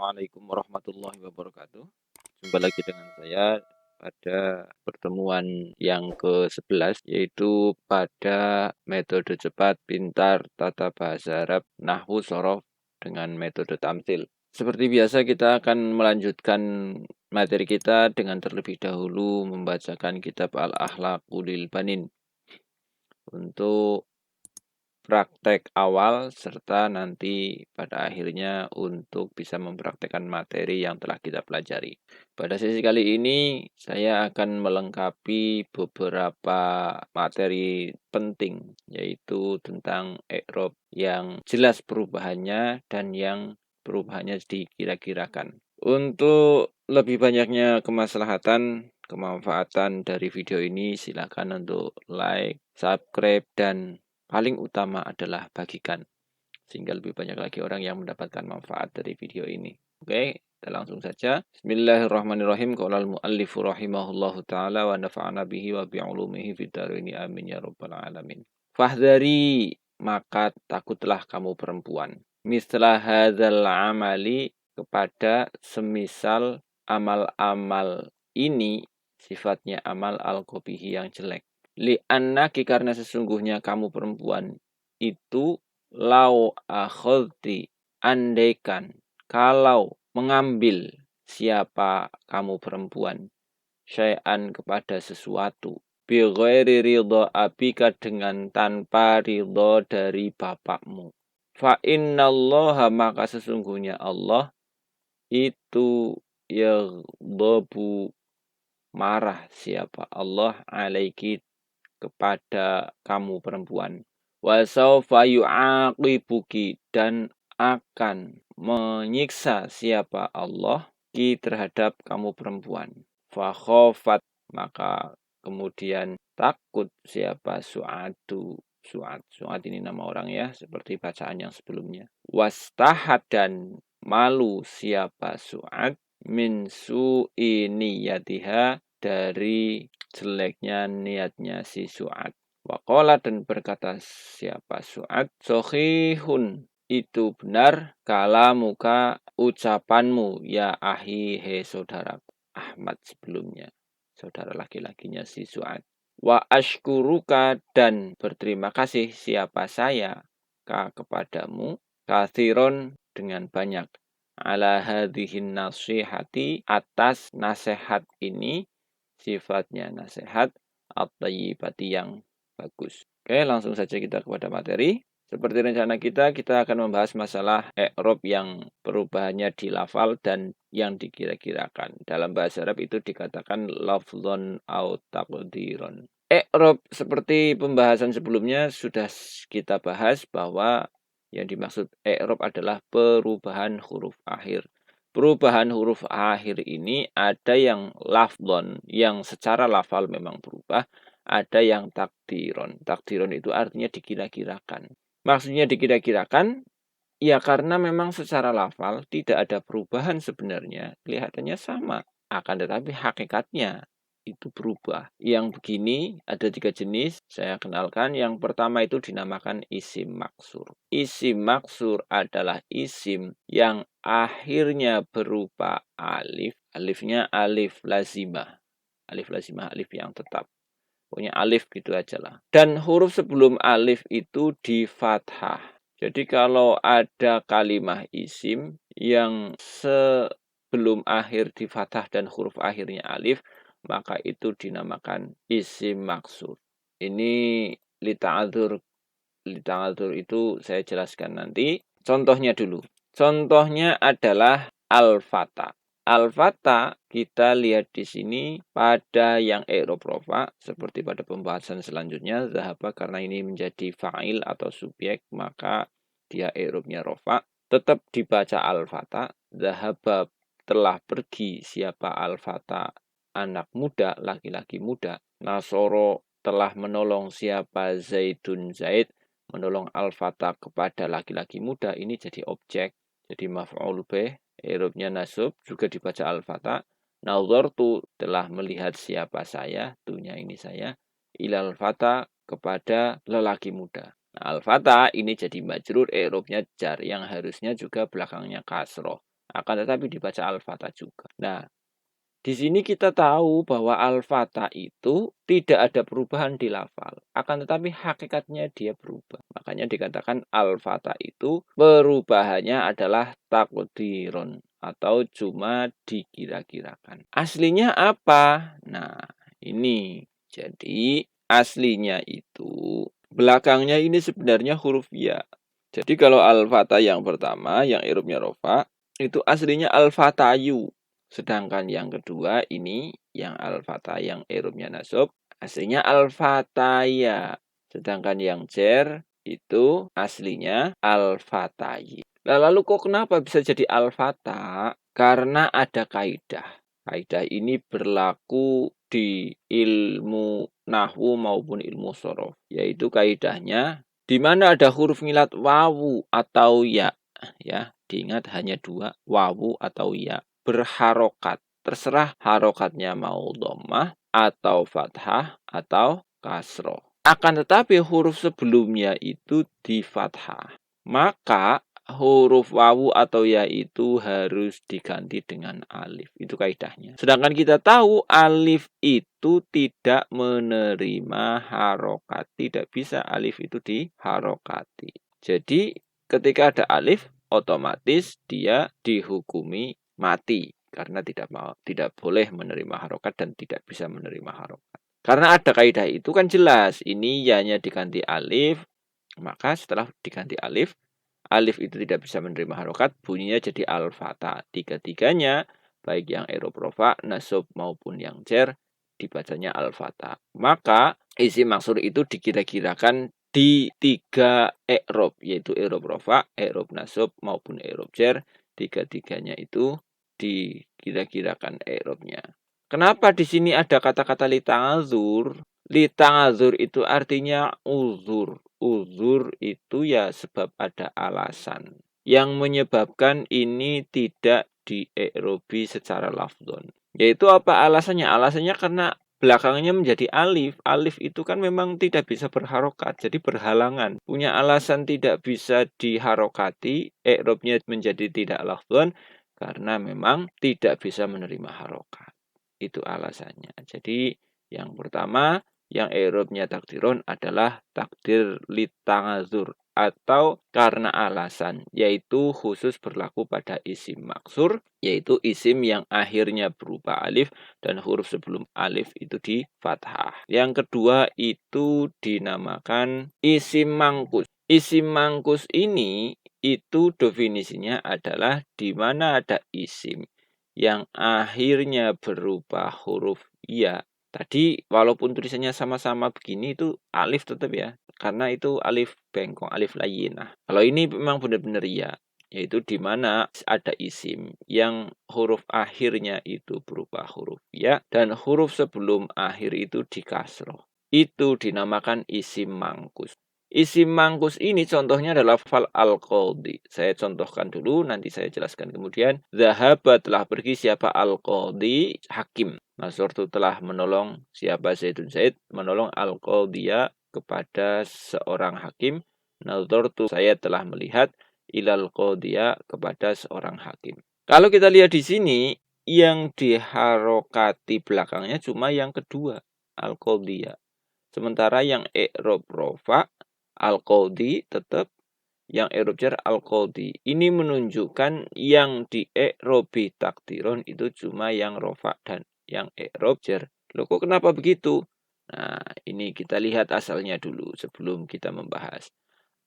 Assalamualaikum warahmatullahi wabarakatuh. Jumpa lagi dengan saya pada pertemuan yang ke-11, yaitu pada metode cepat, pintar, tata bahasa Arab, nahwu, shorof dengan metode tamtsil. Seperti biasa kita akan melanjutkan materi kita dengan terlebih dahulu membacakan kitab Al-Akhlaqul Banin untuk praktek awal serta nanti pada akhirnya untuk bisa mempraktekkan materi yang telah kita pelajari. Pada sesi kali ini saya akan melengkapi beberapa materi penting, yaitu tentang i'rab yang jelas perubahannya dan yang perubahannya dikira-kirakan. Untuk lebih banyaknya kemaslahatan, kemanfaatan dari video ini silakan untuk like, subscribe, dan paling utama adalah bagikan, sehingga lebih banyak lagi orang yang mendapatkan manfaat dari video ini. Oke, kita langsung saja. Bismillahirrahmanirrahim. Qala al-muallifu rahimahullahu ta'ala wa nafa'ana bihi wa bi'ulumihi fid dharaini amin ya rabbal alamin. Fahdari, maka takutlah kamu perempuan. Mislah hadzal amali, kepada semisal amal-amal ini, sifatnya amal al-qabihi yang jelek. Li'annaki, karena sesungguhnya kamu perempuan itu, lau akhadti, andaikan, kalau mengambil siapa kamu perempuan, syai'an, kepada sesuatu, bi ghairi ridha abika, dengan tanpa ridha dari bapakmu, fa innallaha, maka sesungguhnya Allah itu yaghdabu, marah siapa Allah, alaiki, kepada kamu perempuan, wa saufa yu'aqibuki, dan akan menyiksa siapa Allah ki, terhadap kamu perempuan. Fa khofat, maka kemudian takut siapa Su'adu. Su'ad ini nama orang ya, seperti bacaan yang sebelumnya. Wastahat, dan malu siapa Su'ad, min su'i niyatiha, dari jeleknya niatnya si Su'ad. Waqala, dan berkata siapa Su'ad, sohihun, itu benar, kalamuka, ucapanmu, ya ahi, he saudaraku Ahmad, sebelumnya saudara laki-lakinya si Su'ad. Wa ashkuruka, dan berterima kasih siapa saya ka, kepadamu, kathiron, dengan banyak, ala hadhihin nasihati, atas nasihat ini, sifatnya nasihat at-tayyibati, yang bagus. Oke, langsung saja kita kepada materi. Seperti rencana kita akan membahas masalah i'rab yang perubahannya di lafal dan yang dikira-kirakan. Dalam bahasa Arab itu dikatakan lafzon au taqdiron. I'rab, seperti pembahasan sebelumnya sudah kita bahas bahwa yang dimaksud i'rab adalah perubahan huruf akhir. Perubahan huruf akhir ini ada yang lafzon, yang secara lafal memang berubah, ada yang takdiron. Takdiron itu artinya dikira-kirakan. Maksudnya dikira-kirakan, ya karena memang secara lafal tidak ada perubahan sebenarnya, kelihatannya sama. Akan tetapi hakikatnya itu berubah. Yang begini ada 3 jenis, saya kenalkan. Yang pertama itu dinamakan isim maksur. Isim maksur adalah isim yang akhirnya berupa alif. Alifnya alif lazimah. Alif lazimah, alif yang tetap. Pokoknya alif gitu aja lah. Dan huruf sebelum alif itu di fathah. Jadi kalau ada kalimah isim yang sebelum akhir di fathah dan huruf akhirnya alif, maka itu dinamakan isim maksur. Ini lita'adzur. Lita'adzur itu saya jelaskan nanti. Contohnya dulu. Contohnya adalah al-fata. Al-fata kita lihat di sini pada yang i'rab rofa, seperti pada pembahasan selanjutnya, zahaba, karena ini menjadi fa'il atau subjek, maka dia i'rabnya rofa. Tetap dibaca al-fata. Zahaba, telah pergi siapa al-fata, anak muda, laki-laki muda. Nasoro, telah menolong siapa Zaidun, Zaid. Menolong al-fata kepada laki-laki muda, ini jadi objek, jadi maf'ul bih, i'rabnya nasub, juga dibaca al-fata. Nazartu, telah melihat siapa saya, tunya ini saya, ilal fata, kepada lelaki muda. Nah, al-fata ini jadi majrur, i'rabnya jar, yang harusnya juga belakangnya kasroh. akan tetapi dibaca al-fatha juga. Nah, di sini kita tahu bahwa al-fatha itu tidak ada perubahan di lafal, akan tetapi hakikatnya dia berubah. Makanya dikatakan al-fatha itu perubahannya adalah takdirun atau cuma dikira-kirakan. Aslinya apa? Nah, ini. Jadi aslinya itu belakangnya ini sebenarnya huruf ya. Jadi kalau al-fatha yang pertama yang irobnya rofa itu aslinya al-fatayu. Sedangkan yang kedua ini yang al-fatha yang irobnya nasab aslinya al-fataya. Sedangkan yang jer itu aslinya al-fatayi. Lalu kok kenapa bisa jadi al-fatha? Karena ada kaidah. Kaidah ini berlaku di ilmu nahwu maupun ilmu shorof. Yaitu kaidahnya di mana ada huruf ngilat wawu atau ya. Ya, diingat hanya dua, wawu atau ya. Berharokat. Terserah harokatnya mau dhammah atau fathah atau kasroh. Akan tetapi huruf sebelumnya itu di fathah. Maka huruf wawu atau ya itu harus diganti dengan alif. Itu kaidahnya. Sedangkan kita tahu alif itu tidak menerima harokat. Tidak bisa alif itu diharokati. Jadi ketika ada alif, otomatis dia dihukumi mati karena tidak boleh menerima harokat dan tidak bisa menerima harokat. Karena ada kaidah itu kan jelas, ini ya-nya diganti alif, maka setelah diganti alif, alif itu tidak bisa menerima harokat, bunyinya jadi al-fatha. Tiga-tiganya, baik yang i'rab rofa, nasab maupun yang jer, dibacanya al-fatha. Maka isim maksur itu dikira-kirakan di tiga i'rab, yaitu i'rab rofa, i'rab nasab maupun i'rab jer. Tiga-tiganya itu dikira-kirakan i'rabnya. Kenapa di sini ada kata-kata lita'azur? Lita'azur itu artinya uzur. Uzur itu ya sebab ada alasan yang menyebabkan ini tidak di-i'robi secara lafdhon. Yaitu apa alasannya? Alasannya karena belakangnya menjadi alif. Alif itu kan memang tidak bisa berharokat, jadi berhalangan. Punya alasan tidak bisa diharokati, i'robnya menjadi tidak lafdhon karena memang tidak bisa menerima harokat. Itu alasannya. Jadi yang pertama yang i'robnya takdirun adalah takdir litangazur atau karena alasan, yaitu khusus berlaku pada isim maksur, yaitu isim yang akhirnya berupa alif dan huruf sebelum alif itu di fathah. Yang kedua itu dinamakan isim mangkus. Isim mangkus ini itu definisinya adalah di mana ada isim yang akhirnya berupa huruf ya. Tadi walaupun tulisannya sama-sama begini itu alif tetap ya. Karena itu alif bengkong, alif layyinah. Kalau ini memang benar-benar ya. Yaitu di mana ada isim yang huruf akhirnya itu berupa huruf ya. Dan huruf sebelum akhir itu dikasroh. Itu dinamakan isim mangkus. Isim mangkus ini contohnya adalah fal al-qadhi. Saya contohkan dulu, nanti saya jelaskan kemudian. Zahaba telah pergi siapa al-qadhi, hakim. Nasortu telah menolong siapa Zaidun Zaid, menolong al-qadhiya kepada seorang hakim. Nazartu saya telah melihat ilal qadhiya kepada seorang hakim. Kalau kita lihat di sini, yang diharokati belakangnya cuma yang kedua, al-qadhiya. Sementara yang i'rab rofa al-qadhi tetap yang i'rab jar al-qadhi. Ini menunjukkan yang di i'robi takdirun itu cuma yang rofa dan yang i'rab jar. Loh kok kenapa begitu? Nah, ini kita lihat asalnya dulu sebelum kita membahas.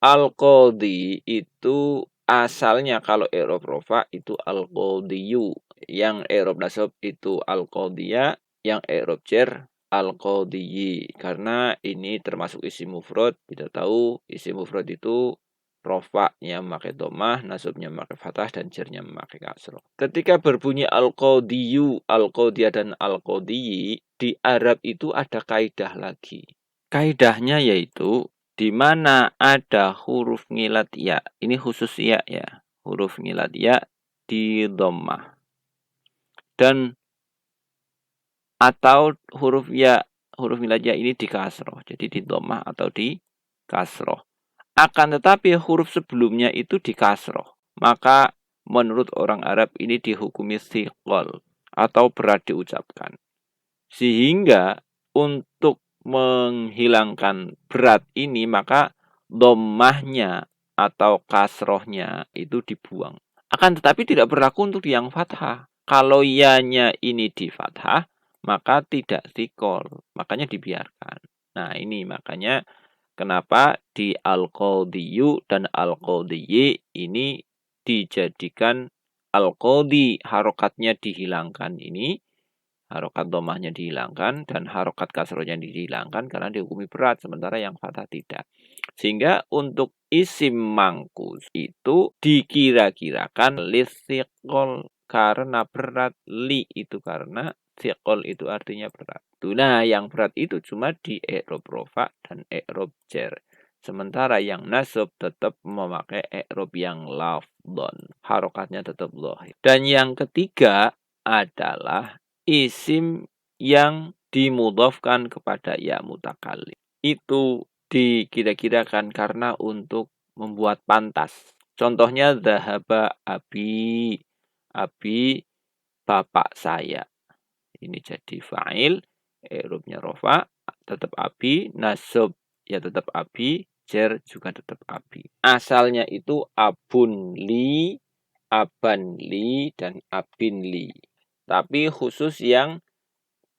Al-qadhi itu asalnya kalau i'rab rofa itu al-qadhiyu. Yang i'rab nasab itu al-qadhiya, yang i'rab jar al-qadhiyi. Karena ini termasuk isim mufrad. Kita tahu isim mufrad itu rofa'nya memakai dhammah, nasabnya memakai fathah, dan jarnya memakai kasroh. Ketika berbunyi al-qadhiyu, al-qadhiyah, dan al-qadhiyi, di Arab itu ada kaidah lagi. Kaidahnya yaitu di mana ada huruf ngilat ya, ini khusus ya ya, huruf ngilat ya di dhammah. Dan atau huruf ngilat ya ini di kasroh, jadi di dhammah atau di kasroh. Akan tetapi huruf sebelumnya itu di kasroh, maka menurut orang Arab ini dihukumi thiqal atau berat diucapkan. Sehingga untuk menghilangkan berat ini maka dhammahnya atau kasrohnya itu dibuang. Akan tetapi tidak berlaku untuk yang fathah. Kalau ya-nya ini di fathah, maka tidak thiqal, makanya dibiarkan. Nah, ini makanya kenapa di al-qadhiyu dan al-qadhiyi ini dijadikan al-qadhi harokatnya dihilangkan ini, harokat domahnya dihilangkan dan harokat kasrohnya dihilangkan karena dihukumi berat, sementara yang fathah tidak. Sehingga untuk isim mangkus itu dikira-kirakan lithiqol karena berat, li itu karena thiqol itu artinya berat. Nah, yang berat itu cuma di i'rab rofa dan i'rab jar. Sementara yang nasab tetap memakai i'rab yang lafdhon. Harokatnya tetap dhahir. Dan yang ketiga adalah isim yang dimudhafkan kepada ya mutakallim. Itu dikira-kirakan karena untuk membuat pantas. Contohnya dhahaba abi. Abi bapak saya. Ini jadi fa'il, i'rabnya rofa, tetap abi, nasab ya tetap abi, jar juga tetap abi. Asalnya itu abun li, aban li, dan abin li. Tapi khusus yang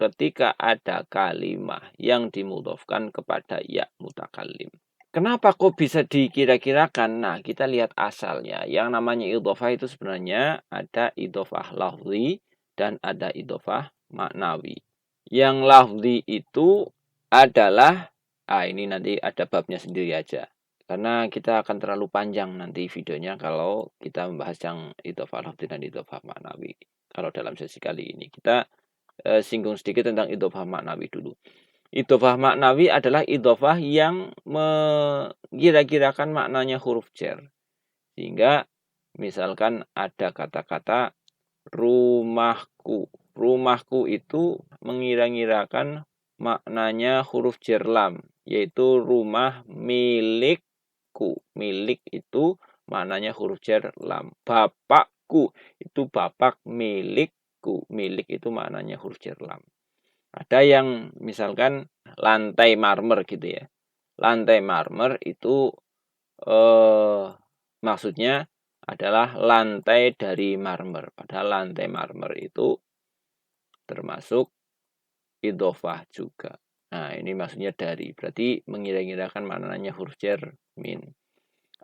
ketika ada kalimah yang dimudhafkan kepada ya mutakallim. Kenapa kok bisa dikira-kirakan? Nah, kita lihat asalnya. Yang namanya idhofah itu sebenarnya ada idhofah lafzi dan ada idhofah maknawi. Yang lafzi itu adalah, ini nanti ada babnya sendiri aja. Karena kita akan terlalu panjang nanti videonya kalau kita membahas yang idhofah lafzi dan idhofah maknawi. Kalau dalam sesi kali ini kita singgung sedikit tentang idhofah maknawi dulu. Idhofah maknawi adalah idhofah yang mengkira-kirakan maknanya huruf jar. Sehingga misalkan ada kata-kata rumahku. Rumahku itu mengira-ngirakan maknanya huruf jar lam, yaitu rumah milikku. Milik itu maknanya huruf jar lam. Bapakku itu bapak milikku. Milik itu maknanya huruf jar lam. Ada yang misalkan lantai marmer gitu ya. Lantai marmer itu maksudnya adalah lantai dari marmer. Padahal lantai marmer itu termasuk idhofah juga. Nah, ini maksudnya dari. Berarti mengira-ngirakan maknanya huruf jar min.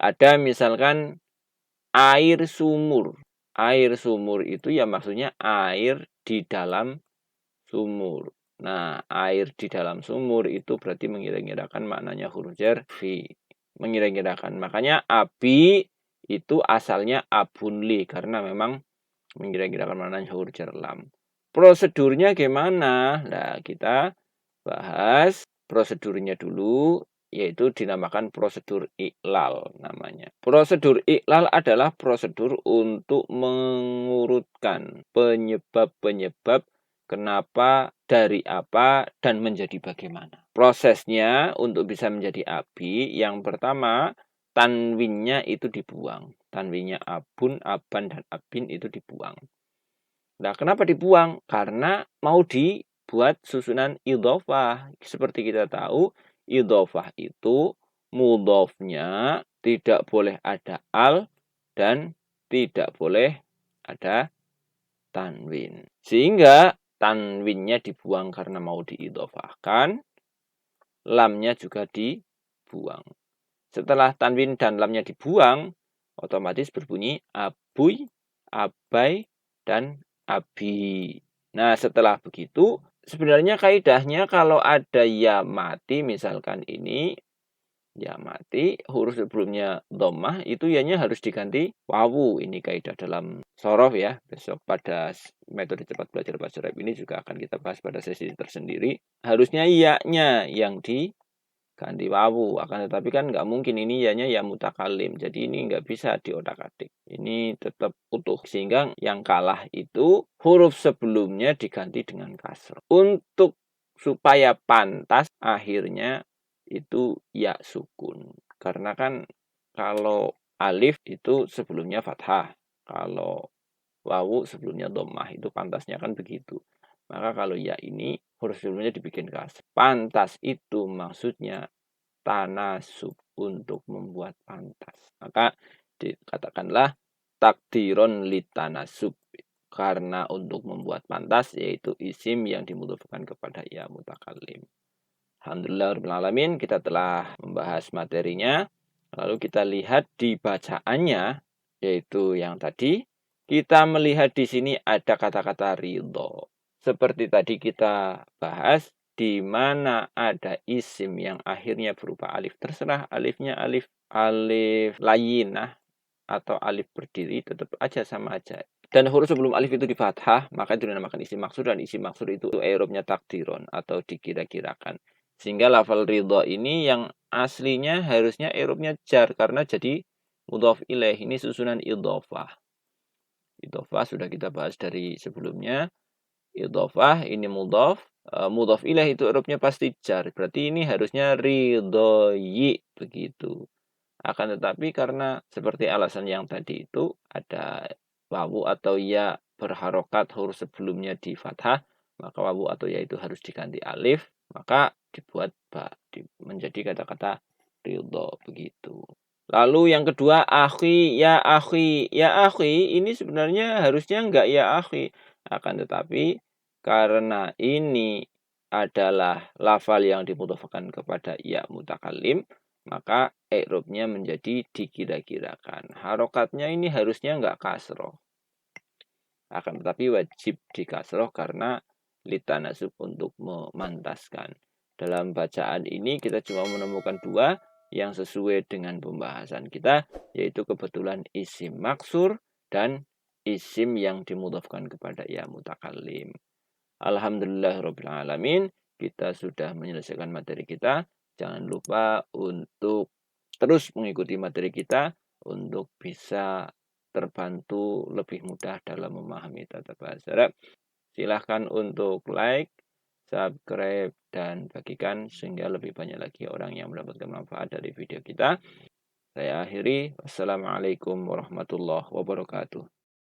Ada misalkan air sumur. Air sumur itu ya maksudnya air di dalam sumur. Nah, air di dalam sumur itu berarti mengira-ngirakan maknanya huruf jar fi. Mengira-ngirakan. Makanya abi itu asalnya abunli karena memang mengira-ngirakan maknanya huruf jar lam. Prosedurnya gimana? Nah, kita bahas prosedurnya dulu, yaitu dinamakan prosedur iklal namanya. Prosedur iklal adalah prosedur untuk mengurutkan penyebab-penyebab kenapa, dari apa, dan menjadi bagaimana. Prosesnya untuk bisa menjadi abi, yang pertama tanwinnya itu dibuang. Tanwinnya abun, aban, dan abin itu dibuang. Nah, kenapa dibuang? Karena mau dibuat susunan idhofah. Seperti kita tahu, idhofah itu mudhofnya tidak boleh ada al dan tidak boleh ada tanwin. Sehingga tanwinnya dibuang karena mau diidhofahkan, lamnya juga dibuang. Setelah tanwin dan lamnya dibuang, otomatis berbunyi abuy, abai, dan abi. Nah, setelah begitu, sebenarnya kaidahnya kalau ada ya mati, misalkan ini, ya mati, huruf sebelumnya dhammah, itu ya-nya harus diganti wawu. Ini kaidah dalam sorof ya. Besok pada metode cepat belajar bahasa Arab ini juga akan kita bahas pada sesi tersendiri. Harusnya ya-nya yang diganti wawu. Akan tetapi kan nggak mungkin ini ya-nya ya mutakallim. Jadi ini nggak bisa diotak-atik. Ini tetap utuh. Sehingga yang kalah itu huruf sebelumnya diganti dengan kasroh. Untuk supaya pantas akhirnya itu ya sukun. Karena kan kalau alif itu sebelumnya fathah. Kalau wawu sebelumnya dhammah itu pantasnya kan begitu. Maka kalau ya ini huruf sebelumnya dibikin kasrah. Pantas itu maksudnya tanasub, untuk membuat pantas. Maka dikatakanlah takdiron litanasub, karena untuk membuat pantas yaitu isim yang dimudhofkan kepada ya mutakallim. Alhamdulillahirrahmanirrahim, kita telah membahas materinya. Lalu kita lihat di bacaannya, yaitu yang tadi. Kita melihat di sini ada kata-kata ridho. Seperti tadi kita bahas, di mana ada isim yang akhirnya berupa alif. Terserah alifnya alif layinah atau alif berdiri, tetap aja sama aja. Dan huruf sebelum alif itu di fathah, maka itu dinamakan isim maksud, dan isim maksud itu i'rabnya takdiron atau dikira-kirakan. Sehingga lafal ridho ini yang aslinya harusnya i'rabnya jar, karena jadi mudhof ilaih, ini susunan idhofah. Idhofah sudah kita bahas dari sebelumnya. Idhofah ini mudhof, mudhof ilaih itu i'rabnya pasti jar. Berarti ini harusnya ridhoi begitu. Akan tetapi karena seperti alasan yang tadi itu ada wawu atau ya berharokat huruf sebelumnya di fathah, maka wawu atau ya itu harus diganti alif, maka dibuat ba menjadi kata-kata ridho begitu. Lalu yang kedua, akhi, ya akhi. Ya akhi ini sebenarnya harusnya enggak ya akhi. Akan tetapi karena ini adalah lafal yang dimudhofkan kepada ya mutakallim, maka i'rabnya menjadi dikira-kirakan. Harokatnya ini harusnya enggak kasroh. Akan tetapi wajib dikasroh karena litanasub, untuk memantaskan. Dalam bacaan ini kita cuma menemukan dua yang sesuai dengan pembahasan kita, yaitu kebetulan isim maksur dan isim yang dimudhofkan kepada ya mutakallim. Alhamdulillahirrabbilalamin, kita sudah menyelesaikan materi kita. Jangan lupa untuk terus mengikuti materi kita untuk bisa terbantu lebih mudah dalam memahami tata bahasa Arab. Silahkan untuk like, subscribe, dan bagikan sehingga lebih banyak lagi orang yang mendapatkan manfaat dari video kita. Saya akhiri. Wassalamualaikum warahmatullahi wabarakatuh.